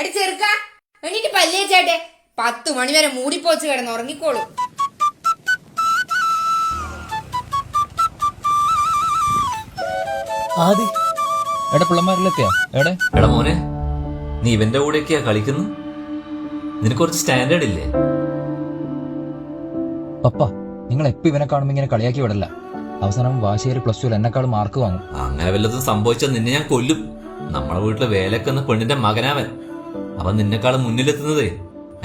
എടി ചെറുക്ക എണീറ്റ് പല്ലേച്ചാട്ടെ. 10 മണി വരെ മൂടിപ്പോച്ച് കിടന്ന് ഉറങ്ങിക്കോളൂ. എടാ പിള്ളമാരിലെത്തിയാ എവിടെ? എടാ മോനെ, നീ ഇവന്റെ കൂടെയൊക്കെയാ കളിക്കുന്നു? നിനക്ക് കുറച്ച് സ്റ്റാൻഡേർഡ് ഇല്ലേ? പപ്പ, നിങ്ങൾ എപ്പോ ഇവനെ കാണുമ്പോ ഇങ്ങനെ കളിയാക്കി വിടല്ല. അവസാനം വാശിയേരി +2 എന്നെക്കാൾ മാർക്ക് വാങ്ങും. അങ്ങനെ വല്ലതും സംഭവിച്ചാൽ നിന്നെ ഞാൻ കൊല്ലും. നമ്മളെ വീട്ടിലെ വേലക്കുന്ന പെണ്ണിന്റെ മകനാവൻ. അവൻ നിന്നെക്കാളും മുന്നിലെത്തുന്നതേ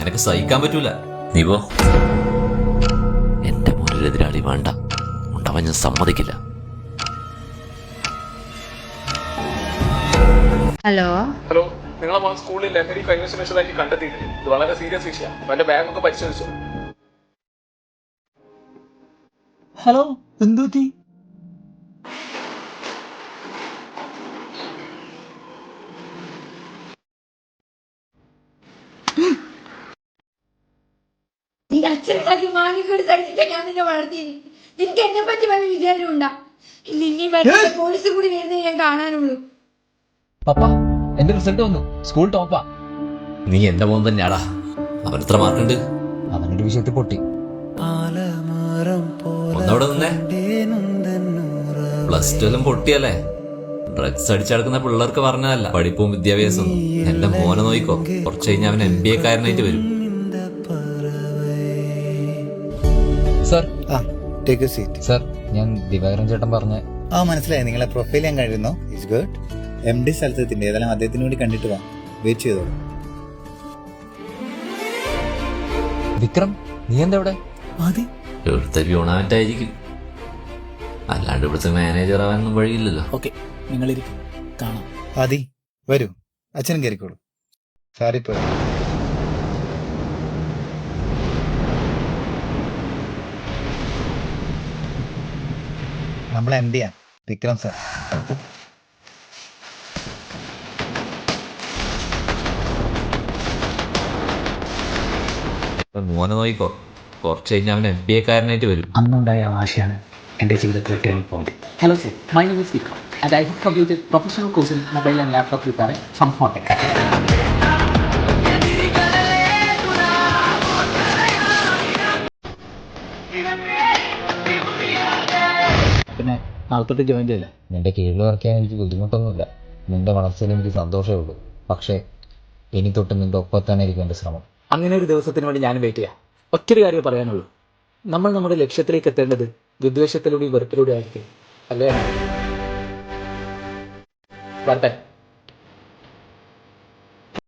എനക്ക് സഹിക്കാൻ പറ്റൂല. നീ പോ. എന്റെ മുന്നിലെതിരാളി വേണ്ട, ഉണ്ടാവാൻ ഞാൻ സമ്മതിക്കില്ല. ഹലോ ഹലോ, നിങ്ങളെ മോൻ സ്കൂളിൽ ലഹരി കൈവശം കണ്ടെത്തിയിട്ടുണ്ട്. ഇത് വളരെ സീരിയസ് വിഷയമാണ്. അവന്റെ ബാഗൊക്കെ പരിശോധിച്ചു. ഹലോ, എന്തുപറ്റി? നീ അച്ഛനുണ്ടാക്കി മാങ്ങിക്കെടുത്തടിച്ചിട്ട് ഞാൻ നിന്നെ വളർത്തി. നിനക്ക് എന്നെ പറ്റി വല്ല വിചാരം ഉണ്ടാ? ഇനി പോലീസ് കൂടി വരുന്നേ ഞാൻ കാണാനുള്ളൂ. പപ്പ, എന്റെ റിസൾട്ട് വന്നു. സ്കൂൾ ടോപ്പാ. നീ എന്റെ മോൻ തന്നെയാടാ. അവൻ എത്ര മാർക്കുണ്ട്? അവനൊരു വിഷയത്തിൽ പൊട്ടി. ഒന്നവിടെ നിന്നേ. +2 പൊട്ടിയല്ലേ? ഡ്രഗ്സ് അടിച്ചടക്കുന്ന പിള്ളേർക്ക് പറഞ്ഞതല്ല പഠിപ്പും വിദ്യാഭ്യാസവും. എന്റെ മോനെ നോയിക്കോ, കുറച്ച് കഴിഞ്ഞാൽ അവൻ MBA കാരനായിട്ട് വരും. Sir, take A seat. Sir, ഞാൻ ദിവാകരൻ ചേട്ടൻ പറഞ്ഞ മനസ്സിലായി. നിങ്ങളെ പ്രൊഫൈൽ ഞാൻ കഴിഞ്ഞു. It's good. MD സ്ഥലത്തെത്തിന്റെ ഏതായാലും അദ്ദേഹത്തിന് വേണ്ടി കണ്ടിട്ട് വാ. വെയിറ്റ് ചെയ്തോ. വിക്രം, നീ എന്താ ഇവിടെ? ഇവിടുത്തെ പ്യൂണായിട്ടായിരിക്കും, അല്ലാണ്ട് ഇവിടുത്തെ മാനേജർ ആവാനൊന്നും വഴിയില്ലല്ലോ. ആദി വരൂ, അച്ഛനും കയറിക്കോളൂ. സാരി പോയി. നമ്മളെ MD ആണ് വിക്രം സാർ. മോനെ നോയിക്കോ, കുറച്ച് കഴിഞ്ഞാൽ അവൻ MBA കാരനായിട്ട് വരും. അന്നുണ്ടായ വാശിയാണ് എൻ്റെ ജീവിതത്തിലെ turning point. Hello sir, my name is Vikram and I have completed professional course in mobile and laptop repairing from hotel. പിന്നെ നാളെ ജോയിൻ ചെയ്യില്ല. നിന്റെ കീഴിൽ വർക്ക് ചെയ്യാൻ എനിക്ക് ബുദ്ധിമുട്ടൊന്നുമില്ല. നിന്റെ വളർച്ചയിൽ എനിക്ക് സന്തോഷമേ ഉള്ളൂ. പക്ഷേ ഇനി തൊട്ട് നിന്റെ ഒപ്പത്താണ് എനിക്ക് എൻ്റെ ശ്രമം. അങ്ങനെ ഒരു ദിവസത്തിന് വേണ്ടി ഞാൻ വെയിറ്റ് ചെയ്യാം. ഒറ്റൊരു കാര്യം പറയാനുള്ളൂ, നമ്മൾ നമ്മുടെ ലക്ഷ്യത്തിലേക്ക് എത്തേണ്ടത് വിദ്വേഷത്തിലൂടെയും വെറുപ്പിലൂടെ ആയിരിക്കും, അല്ലേ? വരട്ടെ.